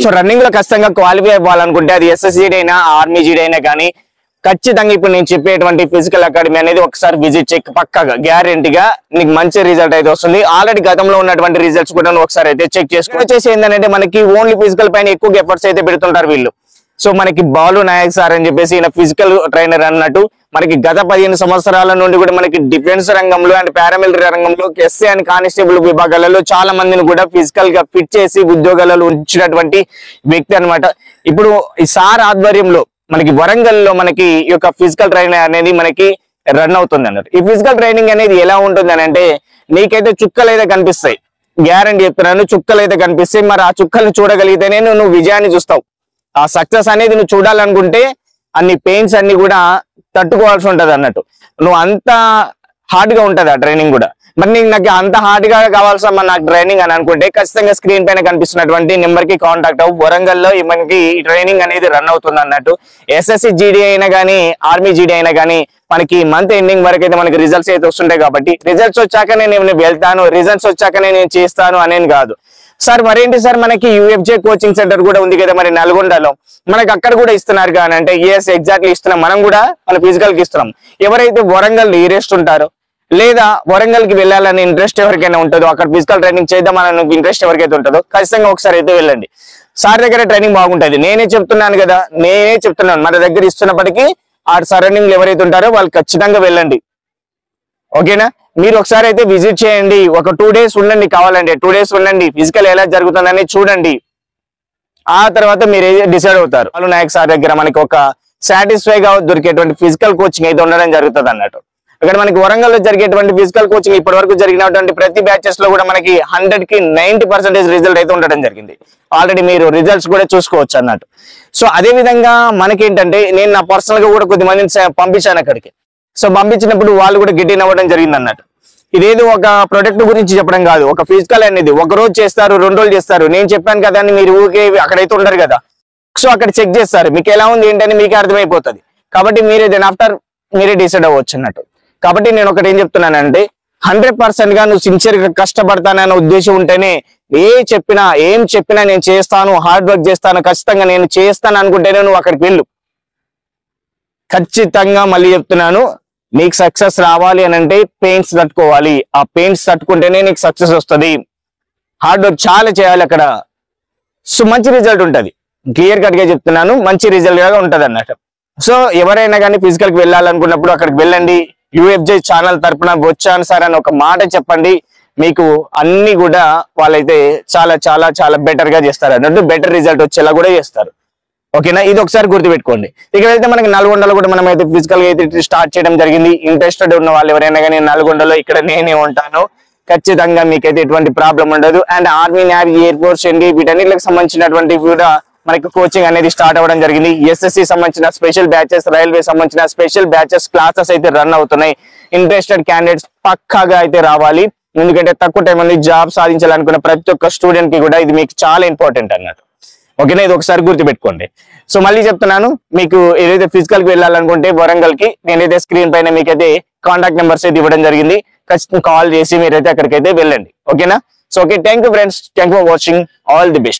So running లో ఖచ్చితంగా qualify అవ్వాలనుకుంటే అది SSGD అయినా ఆర్మీ జీడీ అయినా కానీ ఖచ్చితంగా ఇప్పుడు నేను చెప్పేటువంటి ఫిజికల్ అకాడమీ అనేది ఒకసారి విజిట్ చెక్ పక్కాగా గ్యారెంటీగా నీకు మంచి రిజల్ట్ అయితే వస్తుంది. ఆల్రెడీ గతంలో ఉన్నటువంటి రిజల్ట్స్ కూడా ఒకసారి అయితే చెక్ చేసుకుని వచ్చేసి ఏంటంటే మనకి ఓన్లీ ఫిజికల్ పైన ఎక్కువ ఎఫర్ట్స్ అయితే పెడుతుంటారు వీళ్ళు. సో మనకి బాలు నాయక్ సార్ అని చెప్పేసి ఈయన ఫిజికల్ ట్రైనర్ అన్నట్టు మనకి గత 15 సంవత్సరాల నుండి కూడా మనకి డిఫెన్స్ రంగంలో అండ్ పారామిలిటరీ రంగంలో ఎస్ఏ అండ్ కానిస్టేబుల్ విభాగాలలో చాలా మందిని కూడా ఫిజికల్ గా ఫిట్ చేసి ఉద్యోగాలలో ఉంచినటువంటి వ్యక్తి అన్నమాట. ఇప్పుడు ఈ సార్ ఆధ్వర్యంలో మనకి వరంగల్ లో మనకి ఈ యొక్క ఫిజికల్ ట్రైనింగ్ అనేది మనకి రన్ అవుతుంది అన్నట్టు. ఈ ఫిజికల్ ట్రైనింగ్ అనేది ఎలా ఉంటుంది అని అంటే నీకైతే చుక్కలు అయితే కనిపిస్తాయి, గ్యారంటీ చెప్తున్నాను. చుక్కలు అయితే కనిపిస్తాయి. మరి ఆ చుక్కల్ని చూడగలిగితేనే నువ్వు విజయాన్ని చూస్తావు. ఆ సక్సెస్ అనేది నువ్వు చూడాలనుకుంటే అన్ని పెయిన్స్ అన్ని కూడా తట్టుకోవాల్సి ఉంటది అన్నట్టు. నువ్వు అంత హార్డ్ గా ఉంటది ఆ ట్రైనింగ్ కూడా. మరి నీకు నాకు అంత హార్డ్ గా కావాల్సిన నాకు ట్రైనింగ్ అని అనుకుంటే ఖచ్చితంగా స్క్రీన్ పైన కనిపిస్తున్నటువంటి నెంబర్ కి కాంటాక్ట్ అవ్వు. వరంగల్లో మనకి ట్రైనింగ్ అనేది రన్ అవుతుంది అన్నట్టు. SSGD అయినా కానీ ఆర్మీ జీడీ అయినా కానీ మనకి మంత్ ఎండింగ్ వరకు అయితే మనకి రిజల్ట్స్ అయితే వస్తుంటాయి. కాబట్టి రిజల్ట్స్ వచ్చాకనే నేను వెళ్తాను, రిజల్ట్స్ వచ్చాకనే నేను చేస్తాను అనేది కాదు. సార్ మరేంటి సార్ మనకి UFJ కోచింగ్ సెంటర్ కూడా ఉంది కదా మరి నల్గొండలో, మనకి అక్కడ కూడా ఇస్తున్నారు కానీ అంటే ఎస్ ఎగ్జాక్ట్లీ ఇస్తున్నాం. మనం కూడా మన ఫిజికల్ కి ఇస్తున్నాం. ఎవరైతే వరంగల్ నియరెస్ట్ ఉంటారో లేదా వరంగల్ కి వెళ్ళాలని ఇంట్రెస్ట్ ఎవరికైనా ఉంటుందో, అక్కడ ఫిజికల్ ట్రైనింగ్ చేద్దామని ఇంట్రెస్ట్ ఎవరికైతే ఉంటుందో ఖచ్చితంగా ఒకసారి అయితే వెళ్ళండి. సార్ దగ్గర ట్రైనింగ్ బాగుంటుంది. నేనే చెప్తున్నాను కదా, నేనే చెప్తున్నాను. మన దగ్గర ఇస్తున్నప్పటికీ ఆ సరౌండింగ్ లో ఎవరైతే ఉంటారో వాళ్ళు ఖచ్చితంగా వెళ్ళండి. ఓకేనా? మీరు ఒకసారి అయితే విజిట్ చేయండి. ఒక 2 days ఉండండి, కావాలంటే 2 days ఉండండి, ఫిజికల్ ఎలా జరుగుతుందని చూడండి. ఆ తర్వాత మీరు డిసైడ్ అవుతారు. బాలు నాయక్ సార్ దగ్గర మనకి ఒక సాటిస్ఫై గా దొరికేటువంటి ఫిజికల్ కోచింగ్ అయితే ఉండడం జరుగుతుంది అన్నట్టు. ఇక్కడ మనకి వరంగల్ లో జరిగేటువంటి ఫిజికల్ కోచింగ్ ఇప్పటి వరకు జరిగినటువంటి ప్రతి బ్యాచెస్ లో కూడా మనకి 100కి 90% రిజల్ట్ అయితే ఉండడం జరిగింది. ఆల్రెడీ మీరు రిజల్ట్స్ కూడా చూసుకోవచ్చు అన్నట్టు. సో అదే విధంగా మనకేంటంటే నేను నా పర్సనల్ గా కూడా కొద్దిమందిని పంపించాను అక్కడికి. సో పంపించినప్పుడు వాళ్ళు కూడా గిట్టిన్ అవ్వడం జరిగింది అన్నట్టు. ఇదేదో ఒక ప్రొడక్ట్ గురించి చెప్పడం కాదు, ఒక ఫిజికల్ అనేది ఒక రోజు చేస్తారు, 2 రోజులు చేస్తారు. నేను చెప్పాను కదా అని మీరు ఊరికే అక్కడైతే ఉండరు కదా. సో అక్కడ చెక్ చేస్తారు, మీకు ఎలా ఉంది ఏంటని మీకే అర్థమైపోతుంది. కాబట్టి మీరే దెన్ ఆఫ్టర్ మీరే డిసైడ్ అవ్వచ్చు అన్నట్టు. కాబట్టి నేను ఒకటి ఏం చెప్తున్నానంటే 100% గా నువ్వు సిన్సియర్ గా కష్టపడతానన్న ఉద్దేశం ఉంటేనే ఏం చెప్పినా నేను చేస్తాను, హార్డ్ వర్క్ చేస్తాను, ఖచ్చితంగా నేను చేస్తాను అనుకుంటేనే నువ్వు అక్కడికి వెళ్ళు. ఖచ్చితంగా మళ్ళీ చెప్తున్నాను, నీకు సక్సెస్ రావాలి అని అంటే పెయిన్స్ తట్టుకోవాలి. ఆ పెయిన్స్ తట్టుకుంటేనే నీకు సక్సెస్ వస్తుంది. హార్డ్ వర్క్ చాలా చేయాలి అక్కడ. సో మంచి రిజల్ట్ ఉంటుంది. క్లియర్ కట్ గా చెప్తున్నాను, మంచి రిజల్ట్ గా ఉంటది అన్నట్టు. సో ఎవరైనా కానీ ఫిజికల్ కి వెళ్ళాలనుకున్నప్పుడు అక్కడికి వెళ్ళండి. UFJ ఛానల్ తరపున వచ్చాను సార్ అని ఒక మాట చెప్పండి. మీకు అన్ని కూడా వాళ్ళైతే చాలా చాలా చాలా బెటర్ గా చేస్తారు అన్నట్టు. బెటర్ రిజల్ట్ వచ్చేలా కూడా చేస్తారు. ఓకేనా? ఇది ఒకసారి గుర్తుపెట్టుకోండి. ఇక్కడైతే మనకి నల్గొండలో కూడా మనం అయితే ఫిజికల్ గా అయితే స్టార్ట్ చేయడం జరిగింది. ఇంట్రెస్టెడ్ ఉన్న వాళ్ళు ఎవరైనా కానీ నల్గొండలో ఇక్కడ నేనే ఉంటాను. ఖచ్చితంగా మీకైతే ఎటువంటి ప్రాబ్లం ఉండదు. And army, navy, air force, NDA వీటన్నిటికి సంబంధించినటువంటి కూడా మనకి కోచింగ్ అనేది స్టార్ట్ అవ్వడం జరిగింది. SSC సంబంధించిన స్పెషల్ బ్యాచెస్, రైల్వే సంబంధించిన స్పెషల్ బ్యాచెస్ క్లాసెస్ అయితే రన్ అవుతున్నాయి. ఇంట్రెస్టెడ్ క్యాండిడేట్స్ పక్కాగా అయితే రావాలి. ఎందుకంటే తక్కువ టైం అనేది జాబ్ సాధించాలనుకున్న ప్రతి ఒక్క స్టూడెంట్ కి కూడా ఇది మీకు చాలా ఇంపార్టెంట్ అన్నట్టు. ఓకేనా? ఇది ఒకసారి గుర్తుపెట్టుకోండి. సో మళ్ళీ చెప్తున్నాను, మీకు ఏదైతే ఫిజికల్ కి వెళ్ళాలనుకుంటే వరంగల్ కి నేనైతే స్క్రీన్ పైన మీకైతే కాంటాక్ట్ నెంబర్స్ అయితే ఇవ్వడం జరిగింది. ఖచ్చితంగా కాల్ చేసి మీరైతే అక్కడికైతే వెళ్ళండి. ఓకేనా? So okay, thank you friends, thank you for watching. All the best.